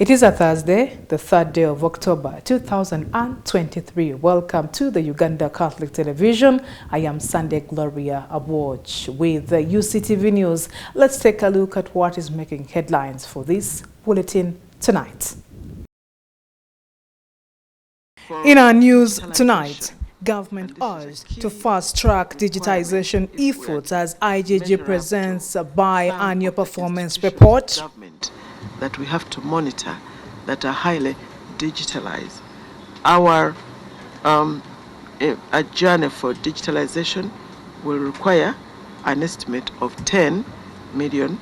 It is a Thursday, the 3rd day of October 2023. Welcome to the Uganda Catholic Television. I am Sunday Gloria Aboch with the UCTV News. Let's take a look at what is making headlines for this bulletin tonight. In our news tonight, government urged to fast-track digitization efforts as IGG presents a biannual performance report. That we have to monitor that are highly digitalized. Our a journey for digitalization will require an estimate of $10 million.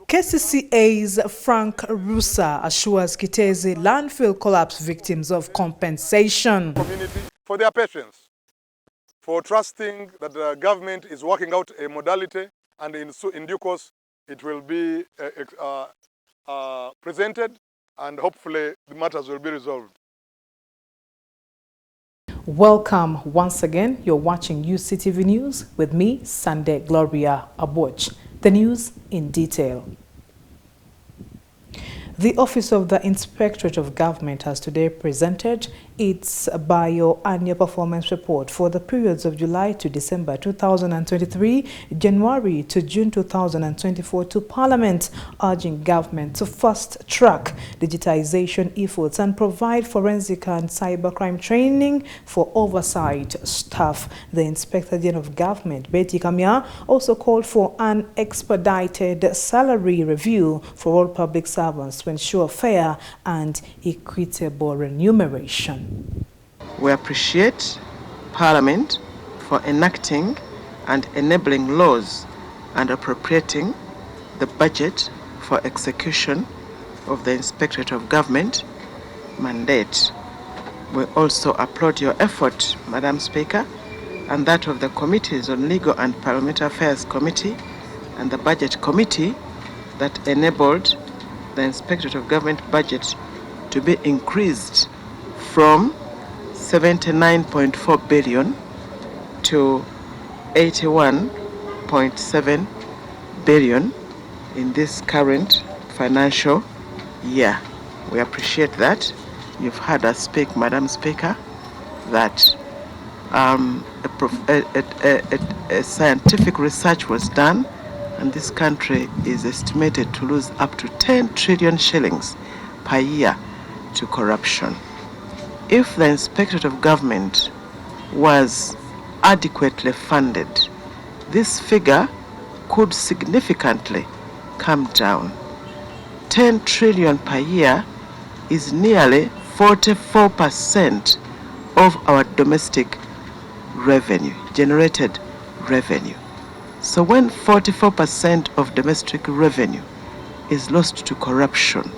KCCA's Frank Rusa assures Kitezi landfill collapse victims of compensation. Community for their patience, for trusting that the government is working out a modality, and in due course it will be presented, and hopefully the matters will be resolved. Welcome once again. You're watching UCTV News with me, Sunday Gloria Aboch. The news in detail. The Office of the Inspectorate of Government has today presented its biannual performance report for the periods of July to December 2023, January to June 2024 to Parliament, urging government to fast-track digitization efforts and provide forensic and cybercrime training for oversight staff. The Inspector General of Government, Betty Kamya, also called for an expedited salary review for all public servants to ensure fair and equitable remuneration. We appreciate Parliament for enacting and enabling laws and appropriating the budget for execution of the Inspectorate of Government mandate. We also applaud your effort, Madam Speaker, and that of the committees on Legal and Parliamentary Affairs Committee and the Budget Committee that enabled the Inspectorate of Government budget to be increased from 79.4 billion to 81.7 billion in this current financial year. We appreciate that. You've heard us speak, Madam Speaker, that a scientific research was done, and this country is estimated to lose up to 10 trillion shillings per year to corruption. If the Inspectorate of Government was adequately funded, this figure could significantly come down. 10 trillion per year is nearly 44% of our domestic revenue, generated revenue. So when 44% of domestic revenue is lost to corruption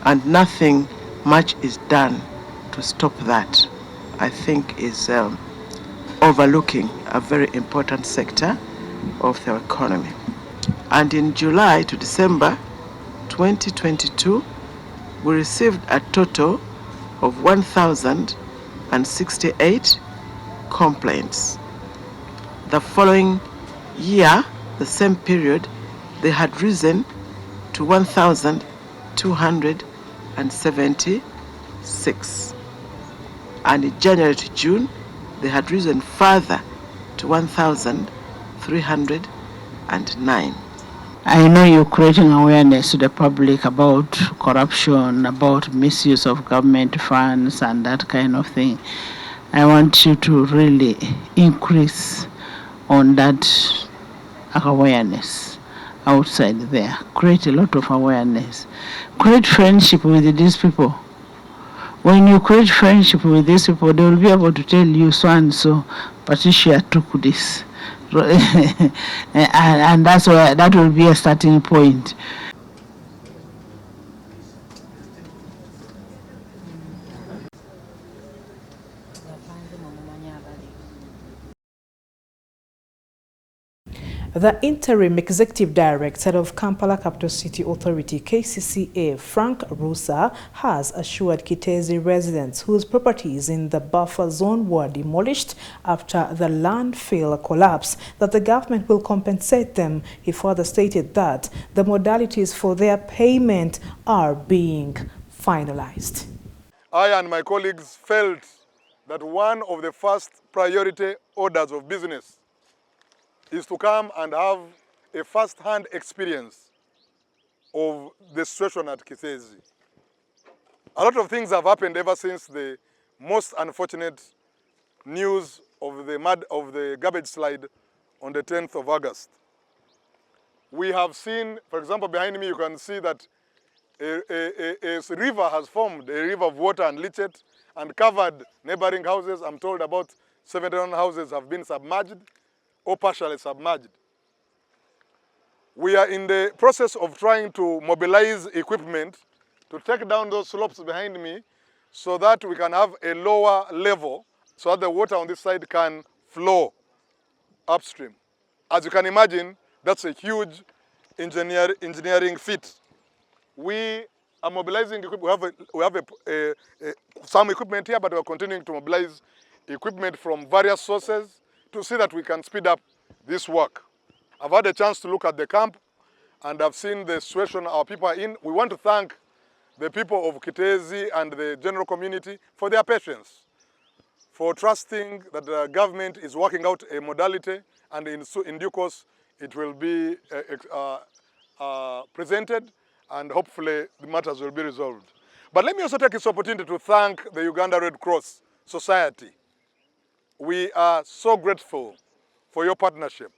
and nothing much is done to stop that, I think is overlooking a very important sector of the economy. And in July to December 2022, we received a total of 1,068 complaints. The following year, the same period, they had risen to 1,276. And in January to June, they had risen further to 1,309. I know you're creating awareness to the public about corruption, about misuse of government funds and that kind of thing. I want you to really increase on that awareness outside there. Create a lot of awareness. Create friendship with these people. When you create friendship with these people, they will be able to tell you so and so, Patricia took this. and that's why that will be a starting point. The interim executive director of Kampala Capital City Authority (KCCA), Frank Rusa, has assured Kitezi residents whose properties in the buffer zone were demolished after the landfill collapse that the government will compensate them. He further stated that the modalities for their payment are being finalized. I and my colleagues felt that one of the first priority orders of business is to come and have a first-hand experience of the situation at Kitezi. A lot of things have happened ever since the most unfortunate news of the garbage slide on the 10th of August. We have seen, for example, behind me you can see that a river has formed, a river of water and leachate, and covered neighboring houses. I'm told about 71 houses have been submerged or partially submerged. We are in the process of trying to mobilize equipment to take down those slopes behind me so that we can have a lower level so that the water on this side can flow upstream. As you can imagine, that's a huge engineering feat. We are mobilizing equipment. We have some equipment here, but we are continuing to mobilize equipment from various sources to see that we can speed up this work. I've had a chance to look at the camp and I've seen the situation our people are in. We want to thank the people of Kitezi and the general community for their patience, for trusting that the government is working out a modality, and in due course it will be presented and hopefully the matters will be resolved. But let me also take this opportunity to thank the Uganda Red Cross Society. We are so grateful for your partnership.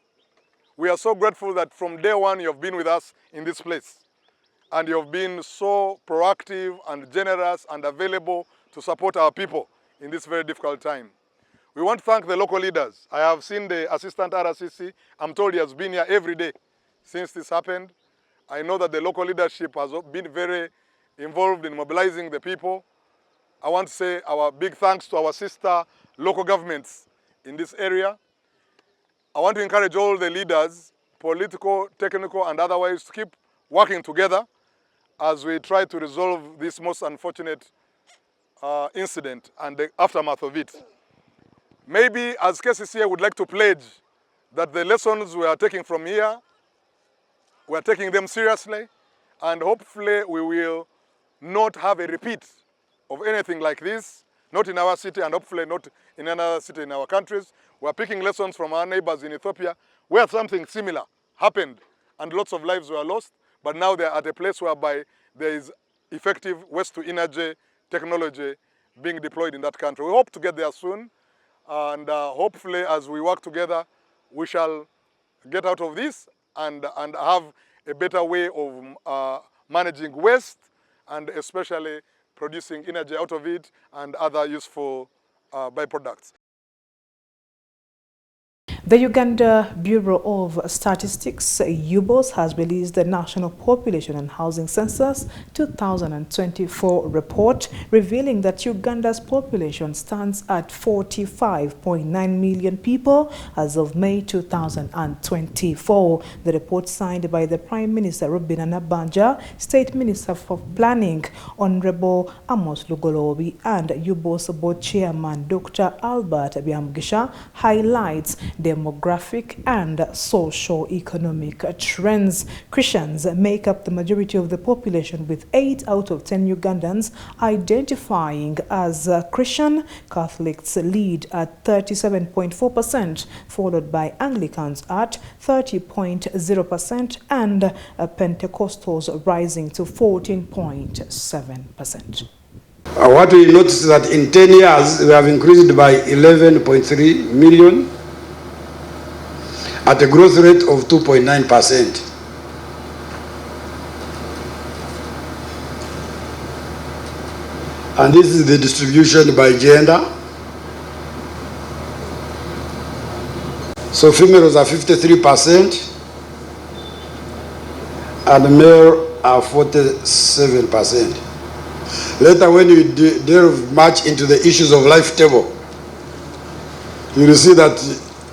We are so grateful that from day one you have been with us in this place. And you have been so proactive and generous and available to support our people in this very difficult time. We want to thank the local leaders. I have seen the Assistant RCC. I'm told he has been here every day since this happened. I know that the local leadership has been very involved in mobilizing the people. I want to say our big thanks to our sister local governments in this area. I want to encourage all the leaders, political, technical, and otherwise, to keep working together as we try to resolve this most unfortunate incident and the aftermath of it. Maybe as KCCA would like to pledge that the lessons we are taking from here, we are taking them seriously, and hopefully we will not have a repeat of anything like this, not in our city and hopefully not in another city in our countries. We are picking lessons from our neighbors in Ethiopia where something similar happened and lots of lives were lost, but now they are at a place whereby there is effective waste-to-energy technology being deployed in that country. We hope to get there soon, and hopefully as we work together, we shall get out of this and have a better way of managing waste and especially producing energy out of it and other useful byproducts. The Uganda Bureau of Statistics, UBOS, has released the National Population and Housing Census 2024 report, revealing that Uganda's population stands at 45.9 million people as of May 2024. The report, signed by the Prime Minister Robina Nabanja, State Minister for Planning Honorable Amos Lugolobi, and UBOS Board Chairman Dr. Albert Byamgisha, highlights demographic and socio-economic trends. Christians make up the majority of the population, with 8 out of 10 Ugandans identifying as Christian. Catholics lead at 37.4%, followed by Anglicans at 30.0% and Pentecostals rising to 14.7%. What we notice is that in 10 years we have increased by 11.3 million at a growth rate of 2.9%. And this is the distribution by gender. So females are 53% and male are 47%. Later, when you delve much into the issues of life table, you will see that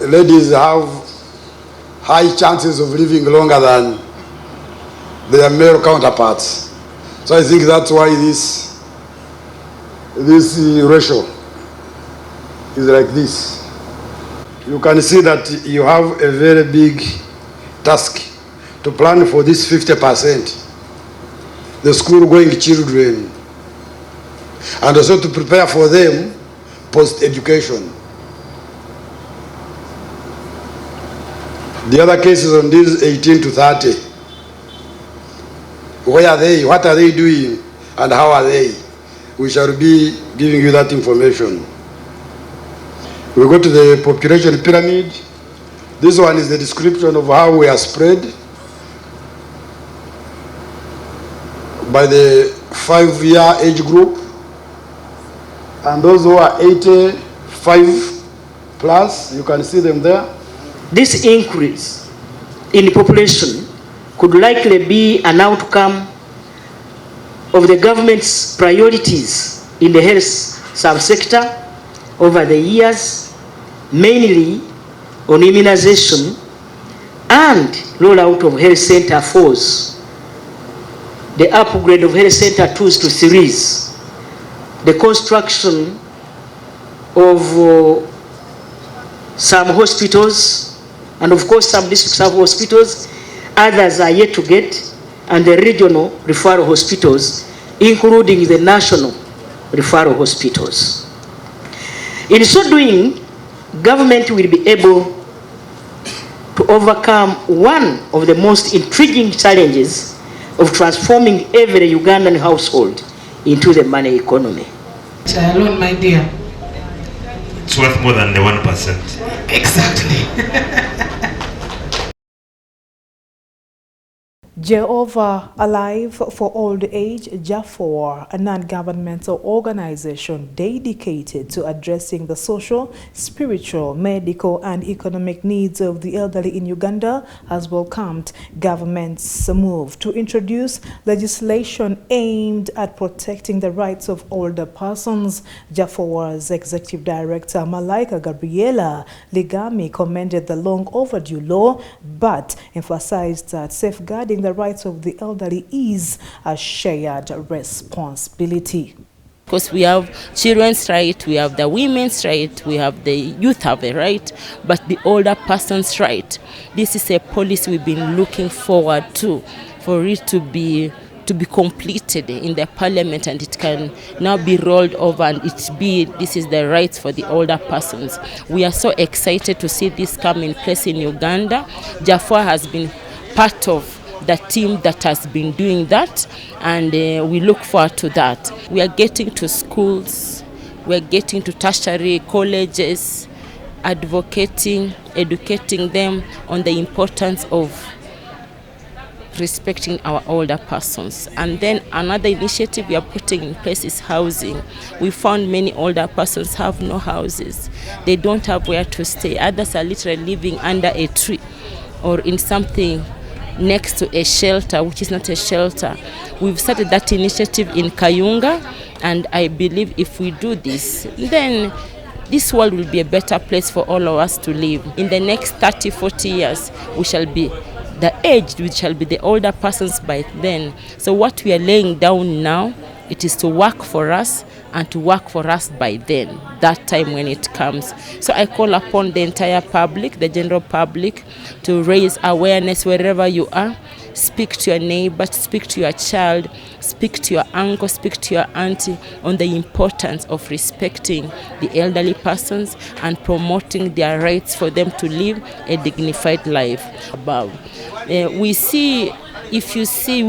ladies have high chances of living longer than their male counterparts. So I think that's why this ratio is like this. You can see that you have a very big task to plan for this 50%, the school-going children, and also to prepare for them post-education. The other cases on these 18 to 30, where are they, what are they doing, and how are they? We shall be giving you that information. We go to the population pyramid. This one is the description of how we are spread by the 5-year age group, and those who are 85 plus, you can see them there. This increase in population could likely be an outcome of the government's priorities in the health subsector over the years, mainly on immunization and rollout of health center 4s, the upgrade of health center 2s to 3s, the construction of some hospitals, and of course some districts have hospitals, others are yet to get, and the regional referral hospitals, including the national referral hospitals. In so doing, government will be able to overcome one of the most intriguing challenges of transforming every Ugandan household into the money economy. Alone, my dear. It's worth more than the 1%. Exactly. Jehovah Alive for Old Age, JAFOR, a non-governmental organization dedicated to addressing the social, spiritual, medical and economic needs of the elderly in Uganda, has welcomed government's move to introduce legislation aimed at protecting the rights of older persons. JAFOR's Executive Director, Malaika Gabriela Ligami, commended the long overdue law, but emphasized that safeguarding the rights of the elderly is a shared responsibility. Because we have children's right, we have the women's right, we have the youth have a right, but the older person's right. This is a policy we've been looking forward to, for it to be completed in the parliament, and it can now be rolled over, and this is the rights for the older persons. We are so excited to see this come in place in Uganda. JAFOR has been part of the team that has been doing that, and we look forward to that. We are getting to schools, we are getting to tertiary colleges, advocating, educating them on the importance of respecting our older persons. And then another initiative we are putting in place is housing. We found many older persons have no houses. They don't have where to stay. Others are literally living under a tree or in something next to a shelter, which is not a shelter. We've started that initiative in Kayunga, and I believe if we do this, then this world will be a better place for all of us to live. In the next 30, 40 years, we shall be the aged, we shall be the older persons by then. So what we are laying down now, it is to work for us and to work for us by then, that time when it comes. So I call upon the entire public, the general public, to raise awareness wherever you are. Speak to your neighbor, speak to your child, speak to your uncle, speak to your auntie on the importance of respecting the elderly persons and promoting their rights for them to live a dignified life above. We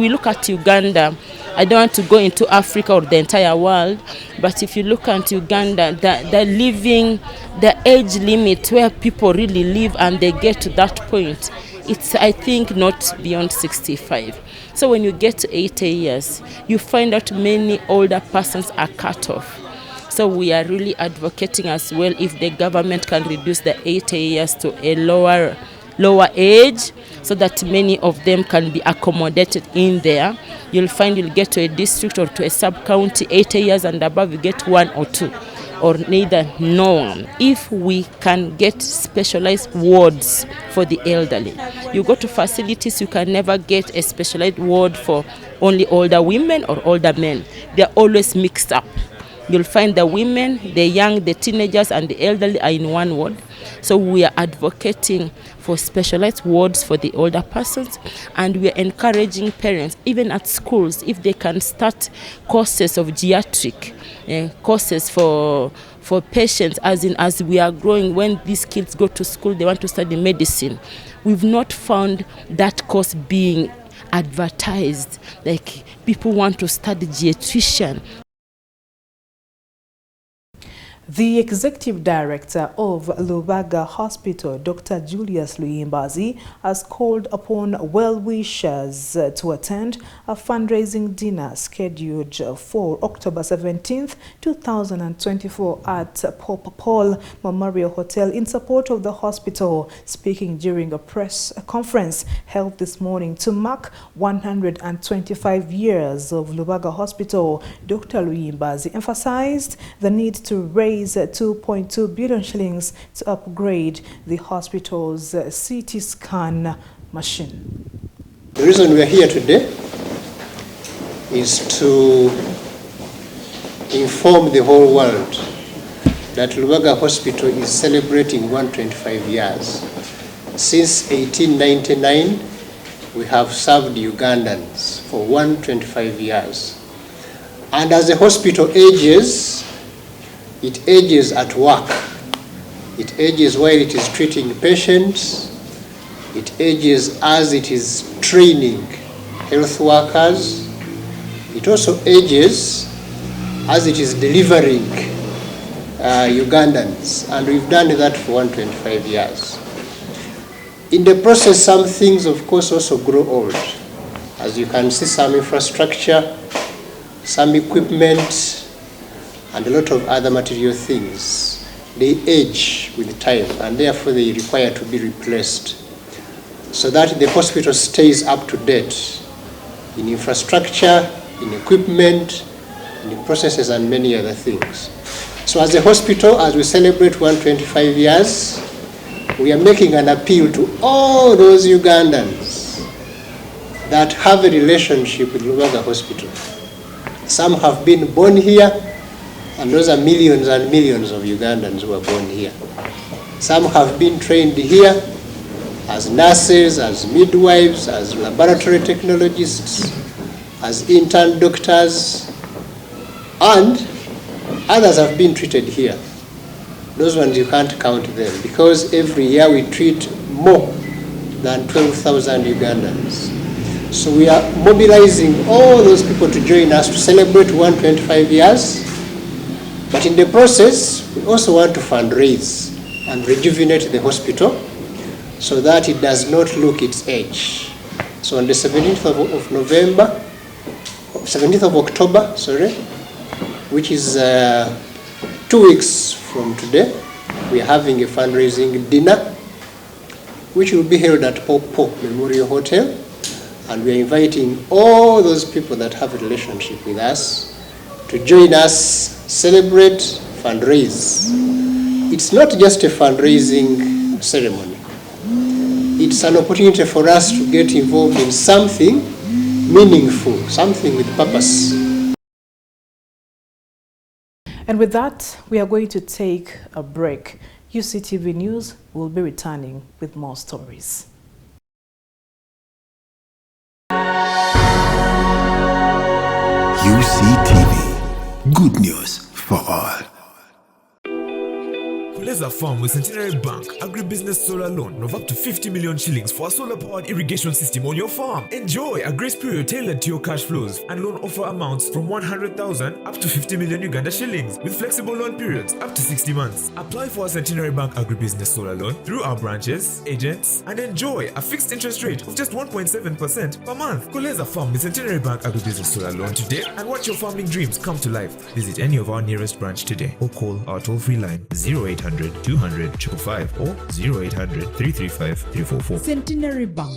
look at Uganda. I don't want to go into Africa or the entire world, but if you look at Uganda, the age limit where people really live and they get to that point, it's, I think, not beyond 65. So when you get to 80 years, you find out many older persons are cut off. So we are really advocating as well if the government can reduce the 80 years to a lower age, so that many of them can be accommodated in there. You'll find you'll get to a district or to a sub-county, 80 years and above, you get 1 or 2. or neither no one. If we can get specialized wards for the elderly, you go to facilities, you can never get a specialized ward for only older women or older men. They're always mixed up. You'll find the women, the young, the teenagers, and the elderly are in one ward. So we are advocating for specialized wards for the older persons, and we are encouraging parents, even at schools, if they can start courses of geriatric, courses for patients, as we are growing. When these kids go to school, they want to study medicine. We've not found that course being advertised, like people want to study geriatrician. The Executive Director of Lubaga Hospital, Dr. Julius Luyimbazi, has called upon well-wishers to attend a fundraising dinner scheduled for October 17th, 2024 at Pope Paul Memorial Hotel in support of the hospital. Speaking during a press conference held this morning to mark 125 years of Lubaga Hospital, Dr. Luyimbazi emphasized the need to raise 2.2 billion shillings to upgrade the hospital's CT scan machine. The reason we are here today is to inform the whole world that Lubaga Hospital is celebrating 125 years. Since 1899, we have served Ugandans for 125 years. And as the hospital ages, it ages at work. It ages while it is treating patients. It ages as it is training health workers. It also ages as it is delivering Ugandans. And we've done that for 125 years. In the process, some things, of course, also grow old. As you can see, some infrastructure, some equipment, and a lot of other material things, they age with time, and therefore they require to be replaced so that the hospital stays up to date in infrastructure, in equipment, in processes, and many other things. So as a hospital, as we celebrate 125 years, we are making an appeal to all those Ugandans that have a relationship with Lubaga Hospital. Some have been born here, and those are millions and millions of Ugandans who are born here. Some have been trained here as nurses, as midwives, as laboratory technologists, as intern doctors, and others have been treated here. Those ones you can't count them, because every year we treat more than 12,000 Ugandans. So we are mobilizing all those people to join us to celebrate 125 years. But in the process, we also want to fundraise and rejuvenate the hospital so that it does not look its age. So on the 17th of October, which is 2 weeks from today, we are having a fundraising dinner, which will be held at Pope Paul Memorial Hotel, and we are inviting all those people that have a relationship with us to join us, celebrate, fundraise. It's not just a fundraising ceremony. It's an opportunity for us to get involved in something meaningful, something with purpose. And with that, we are going to take a break. Uctv News will be returning with more stories. Uctv, good news for all. Kuleza Farm with Centenary Bank agribusiness solar loan of up to 50 million shillings for a solar-powered irrigation system on your farm. Enjoy a grace period tailored to your cash flows, and loan offer amounts from 100,000 up to 50 million Uganda shillings with flexible loan periods up to 60 months. Apply for a Centenary Bank agribusiness solar loan through our branches, agents, and enjoy a fixed interest rate of just 1.7% per month. Kuleza Farm with Centenary Bank agribusiness solar loan today and watch your farming dreams come to life. Visit any of our nearest branch today or call our toll-free line 0800 200 555 or 0800 335 344. Centenary Bank.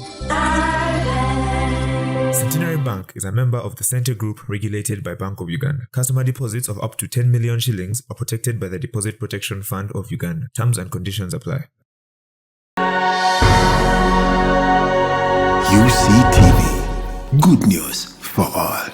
Centenary Bank is a member of the Center Group regulated by Bank of Uganda. Customer deposits of up to 10 million shillings are protected by the Deposit Protection Fund of Uganda. Terms and conditions apply. UCTV. Good news for all.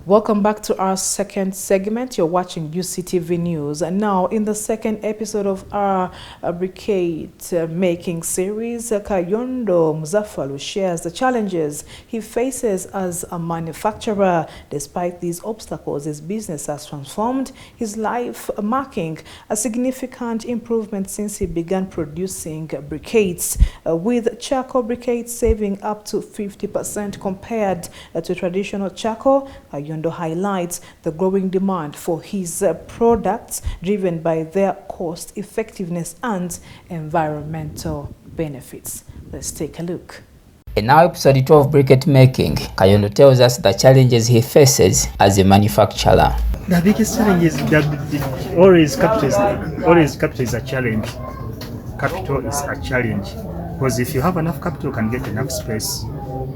Welcome back to our second segment. You're watching UCTV News. And now, in the second episode of our briquette making series, Kayondo Muzaffalu shares the challenges he faces as a manufacturer. Despite these obstacles, his business has transformed his life, marking a significant improvement since he began producing briquettes, with charcoal briquettes saving up to 50% compared to traditional charcoal. Kayondo highlights the growing demand for his products, driven by their cost effectiveness and environmental benefits. Let's take a look. In our episode 2 of briquette making, Kayondo tells us the challenges he faces as a manufacturer. The biggest challenge is that always capital is a challenge. Capital is a challenge because if you have enough capital, you can get enough space.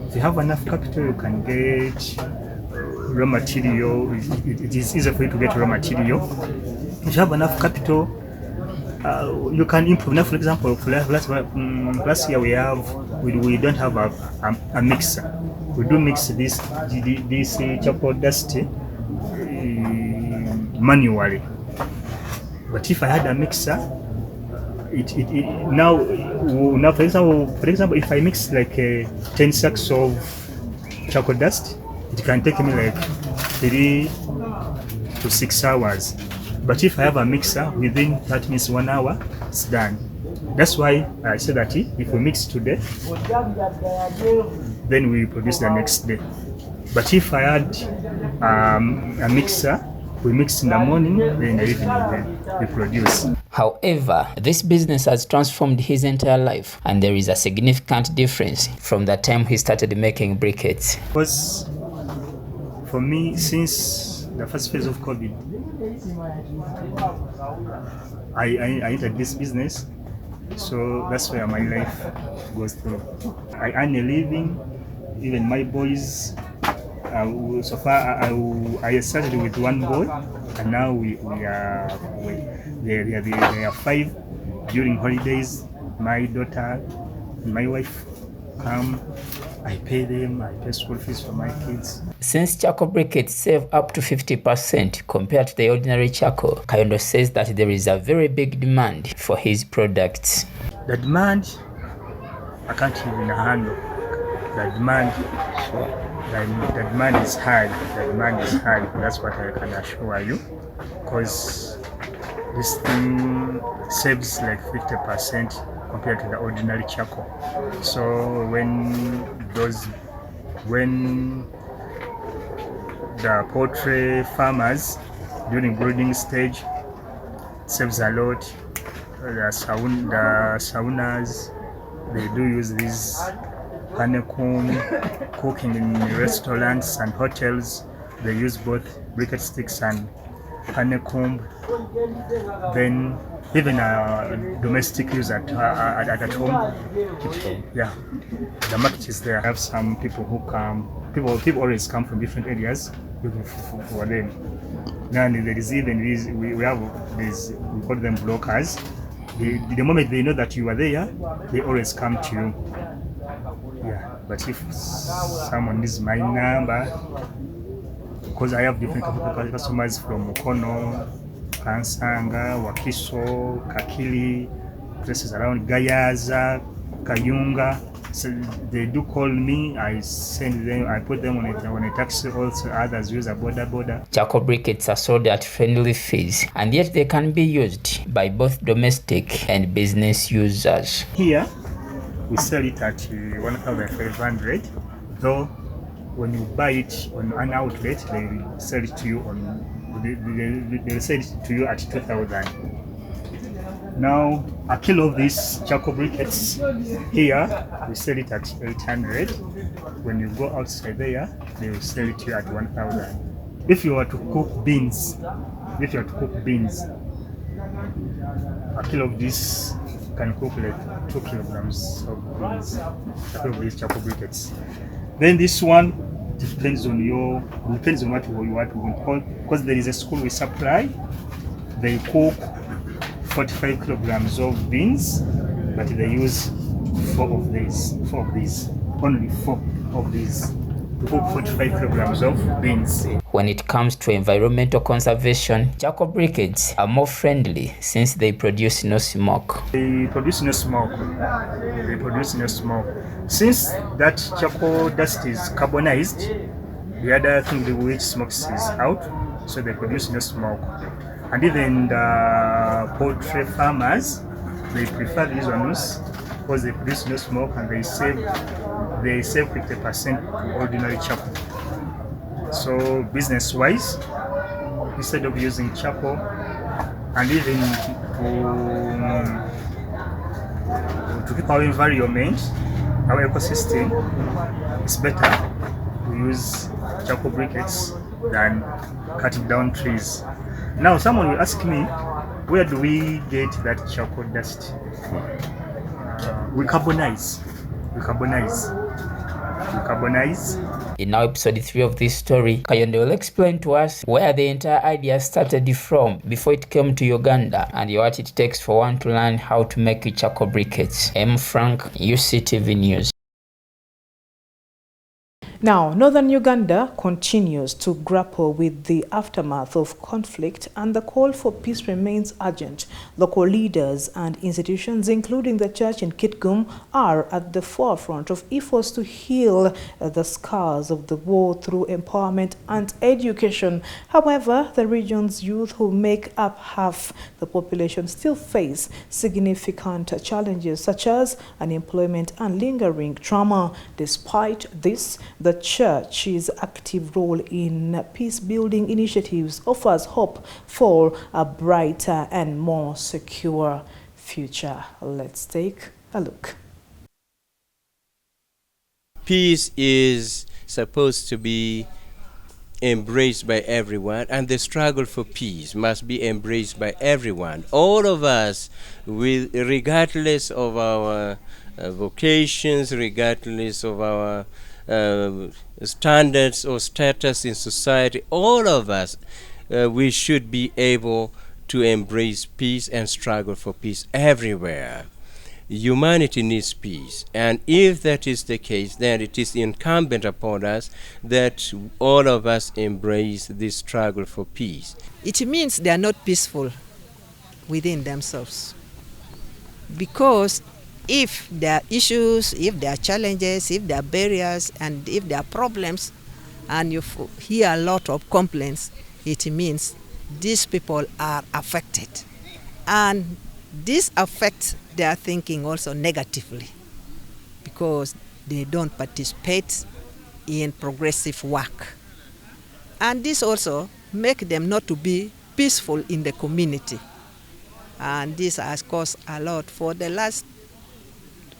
If you have enough capital, you can get raw material. It is easier for you to get raw material. If you have enough capital, you can improve. Now, for example, last year we don't have a mixer. We do mix this charcoal dust manually. But if I had a mixer, now for example, if I mix like 10 sacks of charcoal dust, it can take me like 3 to 6 hours. But if I have a mixer, within 30 minutes, 1 hour, it's done. That's why I said that if we mix today, then we produce the next day. But if I had a mixer, we mix in the morning, then in the evening we produce. However, this business has transformed his entire life, and there is a significant difference from the time he started making briquettes. Because for me, since the first phase of COVID, I entered this business, so that's where my life goes through. I earn a living, even my boys. So far, I started with one boy, and now they are 5. During holidays, my daughter and my wife come. I pay them, I pay school fees for my kids. Since charcoal briquettes save up to 50% compared to the ordinary charcoal, Kayondo says that there is a very big demand for his products. The demand, I can't even handle. The demand is high. The demand is high. That's what I can assure you. Because this thing saves like 50% compared to the ordinary charcoal. So when the poultry farmers during brooding stage, saves a lot. The saunas, they do use this honeycomb. Cooking in restaurants and hotels, they use both briquette sticks and honeycomb. Then even domestic use at home. Yeah, the market is there. I have some people who come. People always come from different areas looking for them. Now there is even these, we have these, we call them blockers. The moment they know that you are there, they always come to you. Yeah, but if someone needs my number, because I have different customers from Mukono, Kansanga, Wakiso, Kakili, places around Gayaza, Kayunga. So they do call me, I send them, I put them on a taxi. Also others use a border. Charcoal briquettes are sold at friendly fees, and yet they can be used by both domestic and business users. Here we sell it at 1,500, though when you buy it on an outlet, they sell it to you they sell it to you at 2,000. Now a kilo of these charcoal briquettes here, we sell it at 800. When you go outside there, they will sell it to you at 1,000. If you were to cook beans, a kilo of this can cook like 2 kilograms of these charcoal briquettes. Then this one depends on what you want, because there is a school we supply. They cook 45 kilograms of beans, but they use 4 of these, only 4 of these to cook 45 kilograms of beans. When it comes to environmental conservation, charcoal briquettes are more friendly since they produce no smoke. They produce no smoke. Since that charcoal dust is carbonized, the other thing which smokes is out, so they produce no smoke. And even the poultry farmers, they prefer these ones because they produce no smoke and they save 50% to ordinary charcoal. So business-wise, instead of using charcoal, and even to keep our environment, our ecosystem, it's better to use charcoal briquettes than cutting down trees. Now someone will ask me, where do we get that charcoal dust? We carbonize. In our episode 3 of this story, Kayonde will explain to us where the entire idea started from before it came to Uganda and what it takes for one to learn how to make charcoal briquettes. M. Frank, Uctv News. Now, northern Uganda continues to grapple with the aftermath of conflict, and the call for peace remains urgent. Local leaders and institutions, including the church in Kitgum, are at the forefront of efforts to heal the scars of the war through empowerment and education. However, the region's youth, who make up half the population, still face significant challenges such as unemployment and lingering trauma. Despite this, the church's active role in peace-building initiatives offers hope for a brighter and more secure future. Let's take a look. Peace is supposed to be embraced by everyone, and the struggle for peace must be embraced by everyone. All of us, regardless of our vocations, regardless of our standards or status in society, all of us, we should be able to embrace peace and struggle for peace everywhere. Humanity needs peace, and if that is the case, then it is incumbent upon us that all of us embrace this struggle for peace. It means they are not peaceful within themselves, because if there are issues, if there are challenges, if there are barriers, and if there are problems, and you hear a lot of complaints, it means these people are affected. And this affects their thinking also negatively, because they don't participate in progressive work. And this also makes them not to be peaceful in the community. And this has caused a lot. For the last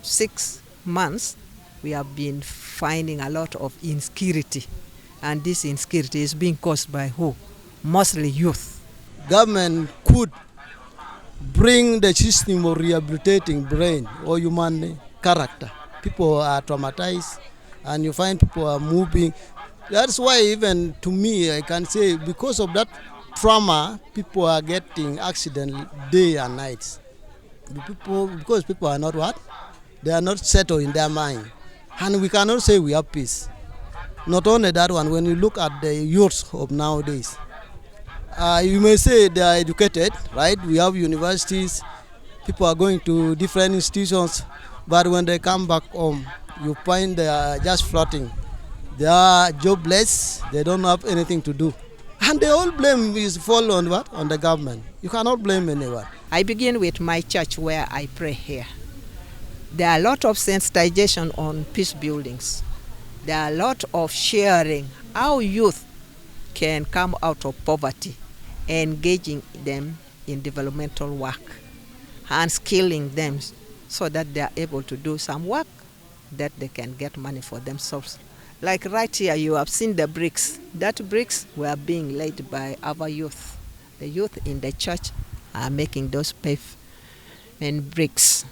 6 months, we have been finding a lot of insecurity, and this insecurity is being caused by who? Mostly youth. Government could bring the system of rehabilitating brain or human character. People are traumatized, and you find people are moving. That's why even to me, I can say because of that trauma, people are getting accidents day and night. Because people are not what? They are not settled in their mind. And we cannot say we have peace. Not only that one, when you look at the youth of nowadays, you may say they are educated, right? We have universities, people are going to different institutions, but when they come back home, you find they are just floating. They are jobless, they don't have anything to do. And the whole blame is fall on what? On the government. You cannot blame anyone. I begin with my church where I pray here. There are a lot of sensitization on peace buildings. There are a lot of sharing how youth can come out of poverty, engaging them in developmental work and skilling them so that they are able to do some work that they can get money for themselves. Like right here, you have seen the bricks. That bricks were being laid by our youth. The youth in the church are making those pavement bricks.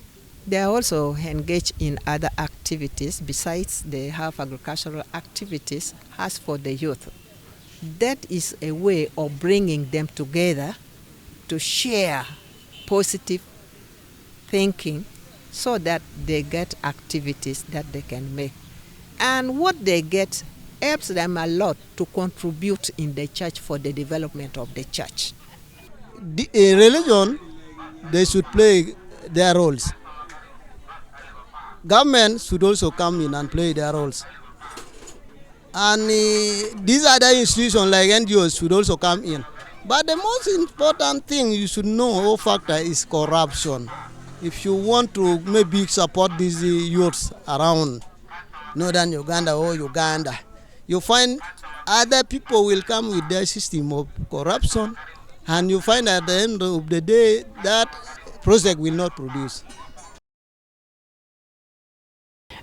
They are also engaged in other activities besides they have agricultural activities as for the youth. That is a way of bringing them together to share positive thinking so that they get activities that they can make. And what they get helps them a lot to contribute in the church for the development of the church. In religion, they should play their roles. Government should also come in and play their roles. And these other institutions like NGOs should also come in. But the most important thing you should know, factor, is corruption. If you want to maybe support these youths around northern Uganda or Uganda, you find other people will come with their system of corruption, and you find at the end of the day that project will not produce.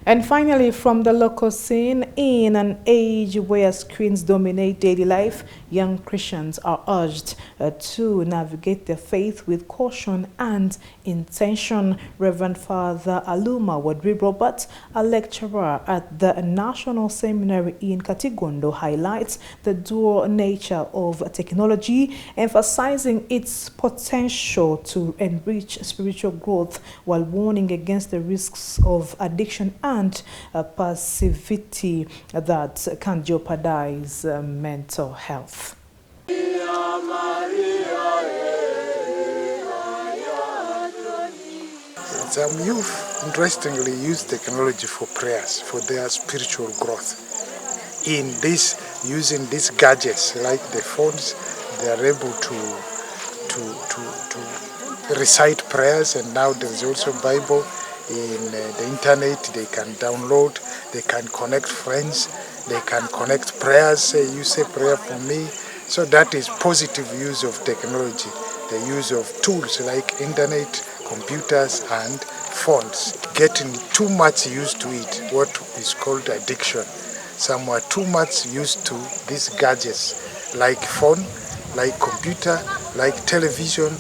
And finally, from the local scene, in an age where screens dominate daily life, young Christians are urged to navigate their faith with caution and intention. Reverend Father Aluma Wadri Robert, a lecturer at the National Seminary in Katigondo, highlights the dual nature of technology, emphasizing its potential to enrich spiritual growth while warning against the risks of addiction and passivity that can jeopardize mental health. Some youth, interestingly, use technology for prayers, for their spiritual growth. In this, using these gadgets like the phones, they are able to recite prayers, and now there is also Bible. In the internet, they can download, they can connect friends, they can connect prayers, say you say prayer for me. So that is positive use of technology, the use of tools like internet, computers and phones. Getting too much used to it, what is called addiction. Some are too much used to these gadgets like phone, like computer, like television.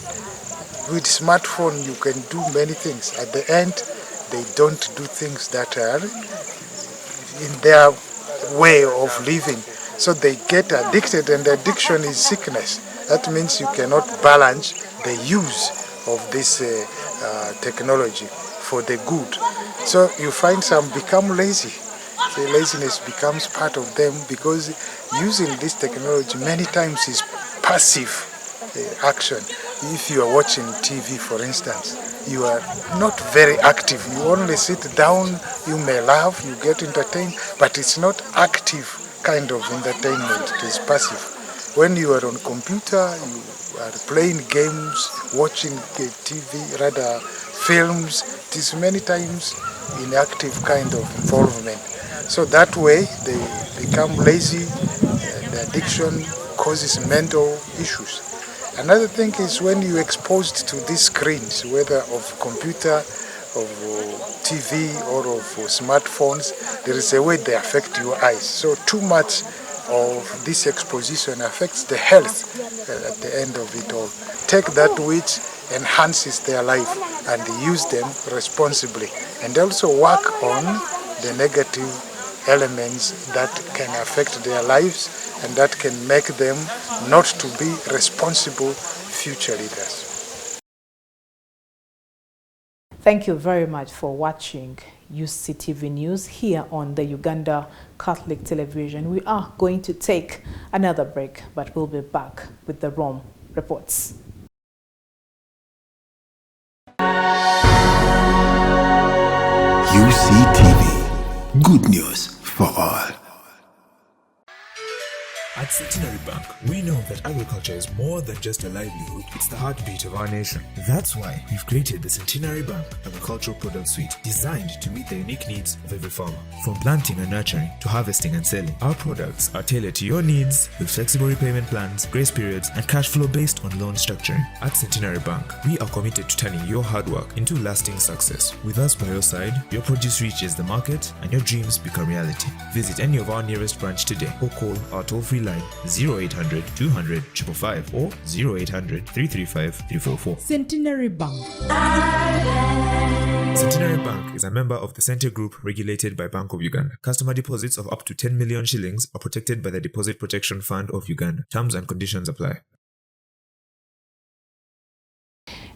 With smartphone, you can do many things. At the end, they don't do things that are in their way of living. So they get addicted, and addiction is sickness. That means you cannot balance the use of this technology for the good. So you find some become lazy. The laziness becomes part of them because using this technology many times is passive action. If you are watching TV, for instance, you are not very active. You only sit down, you may laugh, you get entertained, but it's not active kind of entertainment. It is passive. When you are on computer, you are playing games, watching TV, rather films. It is many times inactive kind of involvement. So that way they become lazy. The addiction causes mental issues. Another thing is when you're exposed to these screens, whether of computer, of TV or of smartphones, there is a way they affect your eyes. So too much of this exposition affects the health at the end of it all. Take that which enhances their life and use them responsibly, and also work on the negative elements that can affect their lives and that can make them not to be responsible future leaders. Thank you very much for watching Uctv News here on the Uganda Catholic Television. We are going to take another break, but we'll be back with the Rome reports. UCTV, good news for all. At Centenary Bank, we know that agriculture is more than just a livelihood, it's the heartbeat of our nation. That's why we've created the Centenary Bank Agricultural Product Suite, designed to meet the unique needs of every farmer. From planting and nurturing to harvesting and selling, our products are tailored to your needs with flexible repayment plans, grace periods, and cash flow based on loan structuring. At Centenary Bank, we are committed to turning your hard work into lasting success. With us by your side, your produce reaches the market and your dreams become reality. Visit any of our nearest branch today or call our toll-free line 0800 200 555 or 0800 335 344. Centenary Bank. Centenary Bank is a member of the Center Group regulated by Bank of Uganda. Customer deposits of up to 10 million shillings are protected by the Deposit Protection Fund of Uganda. Terms and conditions apply.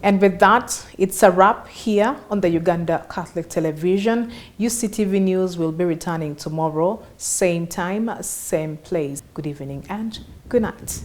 And with that, it's a wrap here on the Uganda Catholic Television. Uctv News will be returning tomorrow, same time, same place. Good evening and good night.